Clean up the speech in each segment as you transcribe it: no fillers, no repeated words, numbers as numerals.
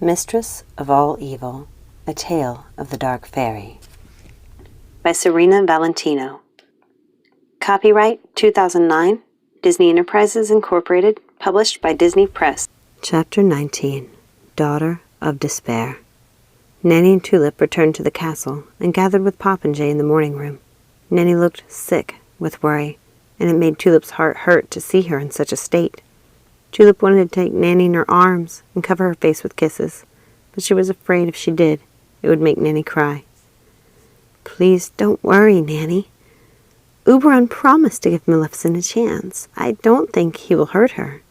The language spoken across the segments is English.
Mistress of All Evil, A Tale of the Dark Fairy by Serena Valentino. Copyright 2009, Disney Enterprises Incorporated, published by Disney Press. Chapter 19, Daughter of Despair. Nanny and Tulip returned to the castle and gathered with Popinjay in the morning room. Nanny looked sick with worry, and it made Tulip's heart hurt to see her in such a state. Tulip wanted to take Nanny in her arms and cover her face with kisses, but she was afraid if she did, it would make Nanny cry. "Please don't worry, Nanny. Oberon promised to give Maleficent a chance. I don't think he will hurt her."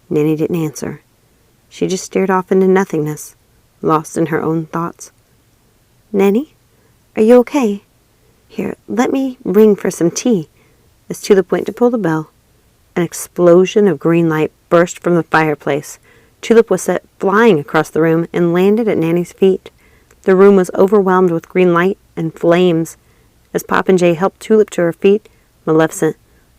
Nanny didn't answer. She just stared off into nothingness, lost in her own thoughts. "Nanny, are you okay? Here, let me ring for some tea." As Tulip went to pull the bell, an explosion of green light burst from the fireplace. Tulip was set flying across the room and landed at Nanny's feet. The room was overwhelmed with green light and flames. As Popinjay helped Tulip to her feet, Maleficent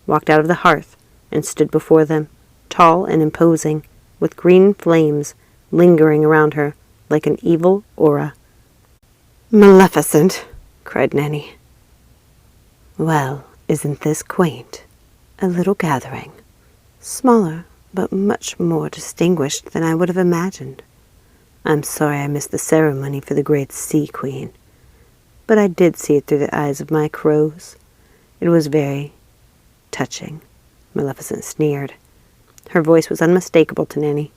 walked out of the hearth and stood before them, tall and imposing, with green flames lingering around her like an evil aura. "Maleficent!" cried Nanny. "Well, isn't this quaint? A little gathering. Smaller, but much more distinguished than I would have imagined. I'm sorry I missed the ceremony for the great Sea Queen, but I did see it through the eyes of my crows. It was very touching." Maleficent sneered. Her voice was unmistakable to Nanny.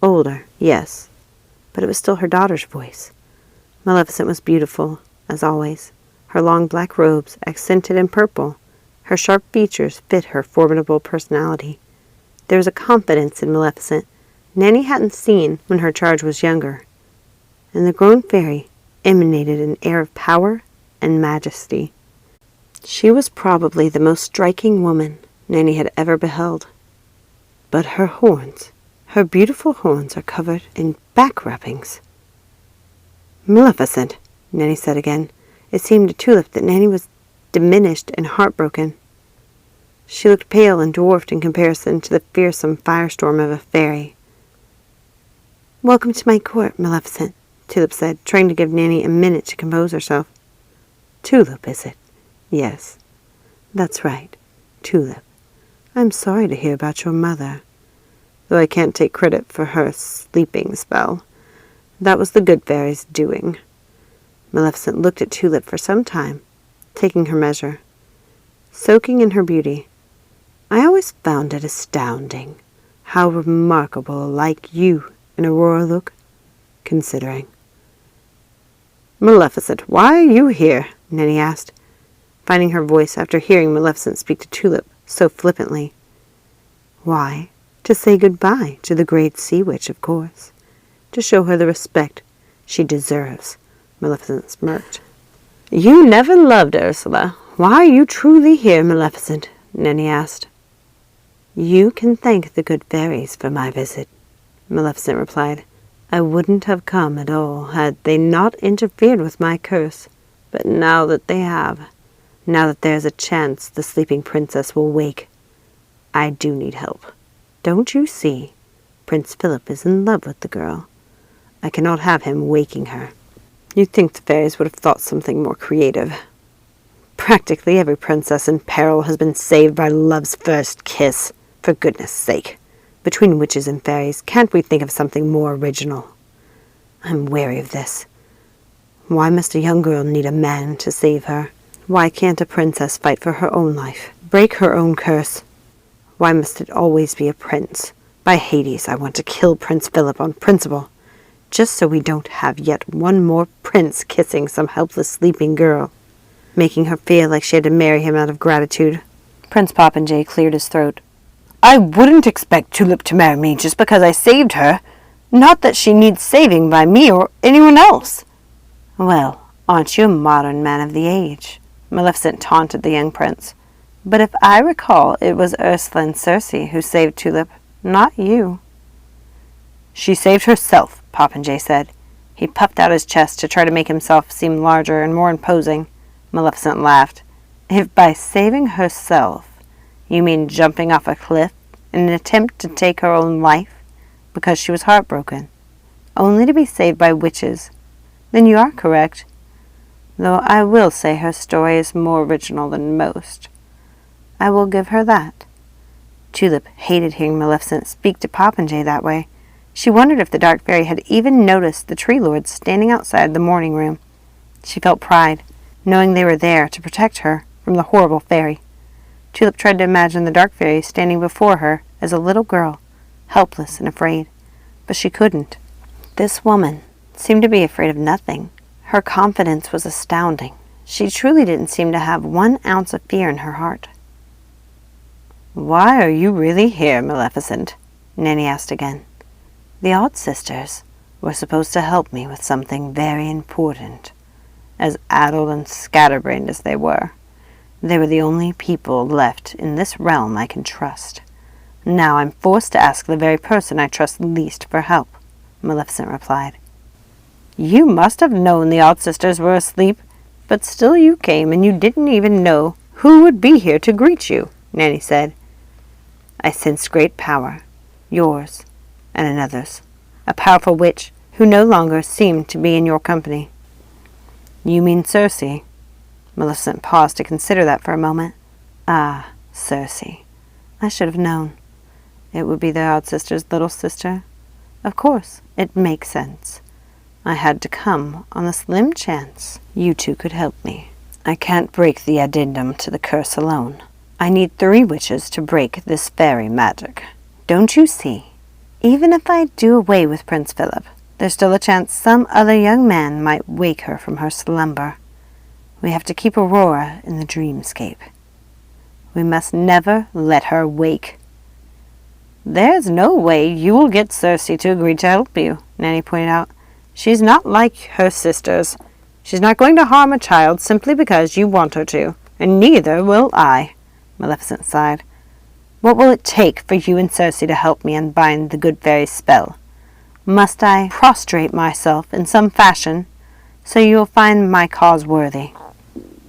Older, yes, but it was still her daughter's voice. Maleficent was beautiful, as always, her long black robes accented in purple. Her sharp features fit her formidable personality. There was a confidence in Maleficent Nanny hadn't seen when her charge was younger, and the grown fairy emanated an air of power and majesty. She was probably the most striking woman Nanny had ever beheld. But her horns, her beautiful horns, are covered in back rubbings. "Maleficent," Nanny said again. It seemed to Tulip that Nanny was diminished and heartbroken. She looked pale and dwarfed in comparison to the fearsome firestorm of a fairy. "Welcome to my court, Maleficent," Tulip said, trying to give Nanny a minute to compose herself. "Tulip, is it?" "Yes, that's right, Tulip. I'm sorry to hear about your mother, though I can't take credit for her sleeping spell. That was the good fairy's doing." Maleficent looked at Tulip for some time, taking her measure, soaking in her beauty. "I always found it astounding how remarkable alike you and Aurora look, considering." "Maleficent, why are you here?" Nanny asked, finding her voice after hearing Maleficent speak to Tulip so flippantly. "Why, to say goodbye to the great sea witch, of course. To show her the respect she deserves," Maleficent smirked. "You never loved Ursula. Why are you truly here, Maleficent?" Nanny asked. "You can thank the good fairies for my visit," Maleficent replied. "I wouldn't have come at all had they not interfered with my curse. But now that they have, now that there's a chance the sleeping princess will wake, I do need help. Don't you see? Prince Philip is in love with the girl. I cannot have him waking her." You'd think the fairies would have thought something more creative. Practically every princess in peril has been saved by love's first kiss. For goodness sake, between witches and fairies, can't we think of something more original? I'm wary of this. Why must a young girl need a man to save her? Why can't a princess fight for her own life, break her own curse? Why must it always be a prince? By Hades, I want to kill Prince Philip on principle, just so we don't have yet one more prince kissing some helpless sleeping girl, making her feel like she had to marry him out of gratitude. Prince Popinjay cleared his throat. "I wouldn't expect Tulip to marry me just because I saved her. Not that she needs saving by me or anyone else." "Well, aren't you a modern man of the age?" Maleficent taunted the young prince. "But if I recall, it was Ursula and Circe who saved Tulip, not you." "She saved herself," Popinjay said. He puffed out his chest to try to make himself seem larger and more imposing. Maleficent laughed. "If by saving herself you mean jumping off a cliff in an attempt to take her own life because she was heartbroken, only to be saved by witches. Then you are correct, though I will say her story is more original than most. I will give her that. Tulip hated hearing Maleficent speak to Popinjay that way. She wondered if the Dark Fairy had even noticed the Tree Lords standing outside the morning room. She felt pride, knowing they were there to protect her from the horrible fairy. Tulip tried to imagine the Dark Fairy standing before her as a little girl, helpless and afraid, but she couldn't. This woman seemed to be afraid of nothing. Her confidence was astounding. She truly didn't seem to have 1 ounce of fear in her heart. "Why are you really here, Maleficent?" Nanny asked again. "The Odd Sisters were supposed to help me with something very important. As addled and scatterbrained as they were the only people left in this realm I can trust. Now I'm forced to ask the very person I trust least for help," Maleficent replied. "You must have known the Odd Sisters were asleep, but still you came and you didn't even know who would be here to greet you," Nanny said. "I sensed great power, yours and another's, a powerful witch who no longer seemed to be in your company." "You mean Circe?" Maleficent paused to consider that for a moment. "Ah, Circe. I should have known. It would be the Odd Sister's little sister. Of course, it makes sense. I had to come on the slim chance you two could help me. I can't break the addendum to the curse alone. I need 3 witches to break this fairy magic. Don't you see? Even if I do away with Prince Philip, there's still a chance some other young man might wake her from her slumber. We have to keep Aurora in the dreamscape. We must never let her wake." "There's no way you will get Circe to agree to help you," Nanny pointed out. "She's not like her sisters. She's not going to harm a child simply because you want her to, and neither will I," Maleficent sighed. "What will it take for you and Circe to help me unbind the good fairy's spell? Must I prostrate myself in some fashion so you will find my cause worthy?"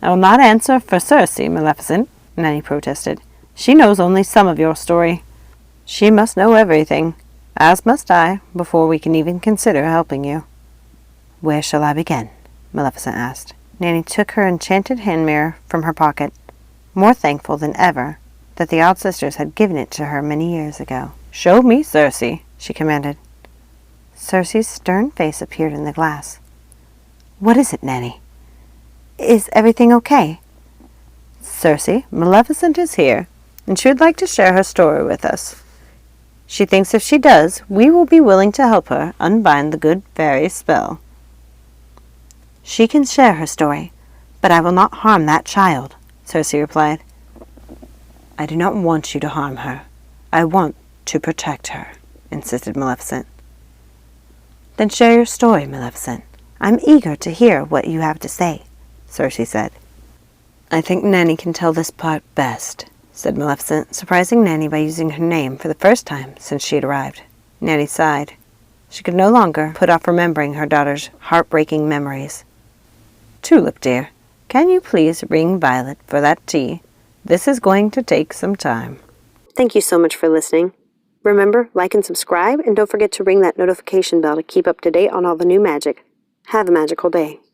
"I will not answer for Circe, Maleficent," Nanny protested. "She knows only some of your story. She must know everything, as must I, before we can even consider helping you." "Where shall I begin?" Maleficent asked. Nanny took her enchanted hand mirror from her pocket, more thankful than ever that the Odd Sisters had given it to her many years ago. "Show me Circe," she commanded. Circe's stern face appeared in the glass. "What is it, Nanny? Is everything okay?" "Circe, Maleficent is here, and she would like to share her story with us. She thinks if she does, we will be willing to help her unbind the good fairy's spell." "She can share her story, but I will not harm that child," Circe replied. "I do not want you to harm her. I want to protect her," insisted Maleficent. "Then share your story, Maleficent. I'm eager to hear what you have to say," Circe said. "I think Nanny can tell this part best," said Maleficent, surprising Nanny by using her name for the first time since she had arrived. Nanny sighed. She could no longer put off remembering her daughter's heartbreaking memories. "Tulip, dear, can you please ring Violet for that tea? This is going to take some time." Thank you so much for listening. Remember, like and subscribe, and don't forget to ring that notification bell to keep up to date on all the new magic. Have a magical day.